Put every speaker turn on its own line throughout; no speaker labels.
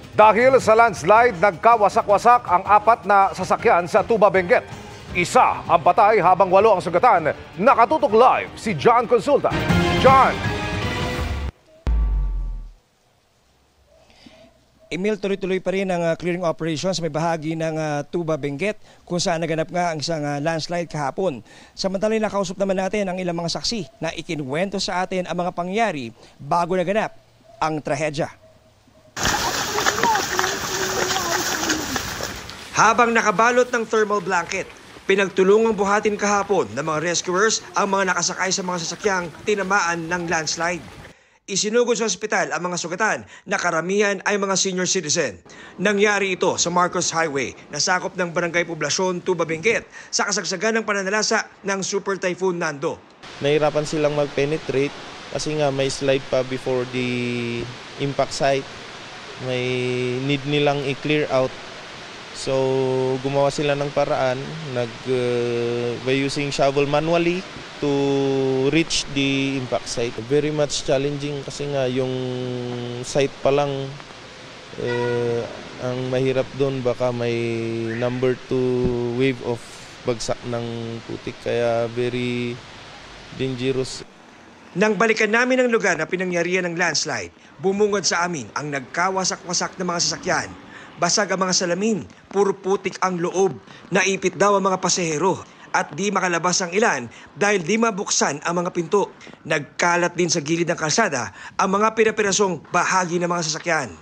Dahil sa landslide, nagkawasak-wasak ang 4 na sasakyan sa Tuba, Benguet. Isa ang patay habang 8 ang sugatan. Nakatutok live si John Consulta. John!
Emil, tuloy-tuloy pa rin ang clearing operations sa may bahagi ng Tuba, Benguet kung saan naganap nga ang isang landslide kahapon. Samantalay nakausap naman natin ang ilang mga saksi na ikinuwento sa atin ang mga pangyayari bago naganap ang trahedya. Habang nakabalot ng thermal blanket, pinagtulungang buhatin kahapon ng mga rescuers ang mga nakasakay sa mga sasakyang tinamaan ng landslide. Isinugod sa ospital ang mga sugatan na karamihan ay mga senior citizen. Nangyari ito sa Marcos Highway na sakop ng Barangay Poblasyon, Tuba, Benguet sa kasagsagan ng pananalasa ng Super Typhoon Nando.
Nahirapan silang mag-penetrate kasi nga may slide pa before the impact site. May need nilang i-clear out. So gumawa sila ng paraan by using shovel manually to reach the impact site. Very much challenging kasi nga yung site pa lang ang mahirap doon, baka may number 2 wave of bagsak ng putik, kaya very dangerous.
Nang balikan namin ang lugar na pinangyarihan ng landslide, bumungad sa amin ang nagkawasak-wasak na mga sasakyan. Basag ang mga salamin, puro putik ang loob, naipit daw ang mga pasahero at di makalabas ang ilan dahil di mabuksan ang mga pinto. Nagkalat din sa gilid ng kalsada ang mga pinapirasong bahagi ng mga sasakyan.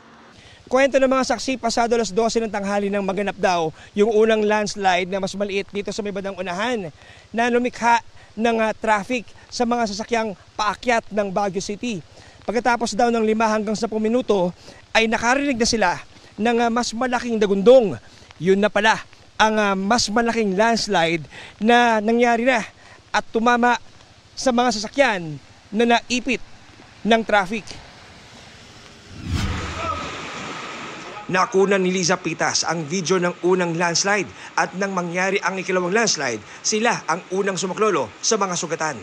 Kwento ng mga saksi, pasado alas 12 ng tanghali nang maganap daw yung unang landslide na mas maliit dito sa may bandang unahan na lumikha ng traffic sa mga sasakyang paakyat ng Baguio City. Pagkatapos daw ng 5 hanggang 10 minuto ay nakarinig na sila ng mas malaking dagundong. Yun na pala ang mas malaking landslide na nangyari na at tumama sa mga sasakyan na naipit ng traffic. Nakunan ni Liza Pitas ang video ng unang landslide at nang mangyari ang ikalawang landslide, sila ang unang sumaklolo sa mga sugatan.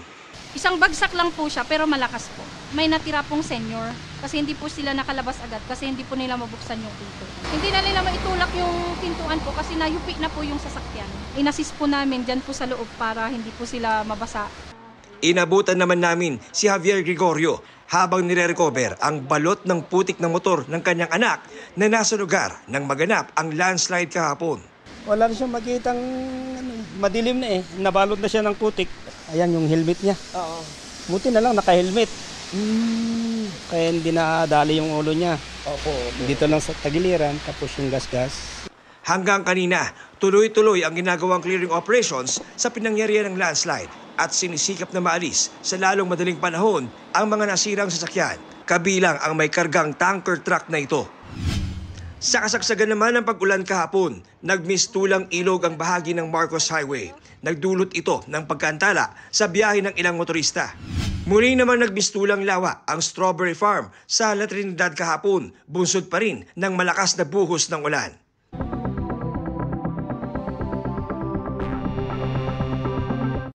Isang bagsak lang po siya pero malakas po. May natira pong senior kasi hindi po sila nakalabas agad kasi hindi po nila mabuksan yung pinto. Hindi na nila maitulak yung pintuan po kasi nayupi na po yung sasakyan. Inassist po namin dyan po sa loob para hindi po sila mabasa.
Inabutan naman namin si Javier Gregorio habang nire-recover ang balot ng putik ng motor ng kanyang anak na nasa lugar nang maganap ang landslide kahapon.
Wala na siyang makitang madilim na nabalot na siya ng putik. Ayan yung helmet niya.
Oo.
Buti na lang naka-helmet. Kaya hindi nadali yung ulo niya.
Opo.
Dito lang sa tagiliran, tapos yung gas-gas.
Hanggang kanina, tuloy-tuloy ang ginagawang clearing operations sa pinangyarihan ng landslide at sinisikap na maalis sa lalong madaling panahon ang mga nasirang sasakyan, kabilang ang may kargang tanker truck na ito. Sa kasagsagan naman ng pag-ulan kahapon, nagmistulang ilog ang bahagi ng Marcos Highway. Nagdulot ito ng pagkantala sa biyahe ng ilang motorista. Muli naman nagmistulang lawa ang Strawberry Farm sa La Trinidad kahapon, bunsod pa rin ng malakas na buhos ng ulan.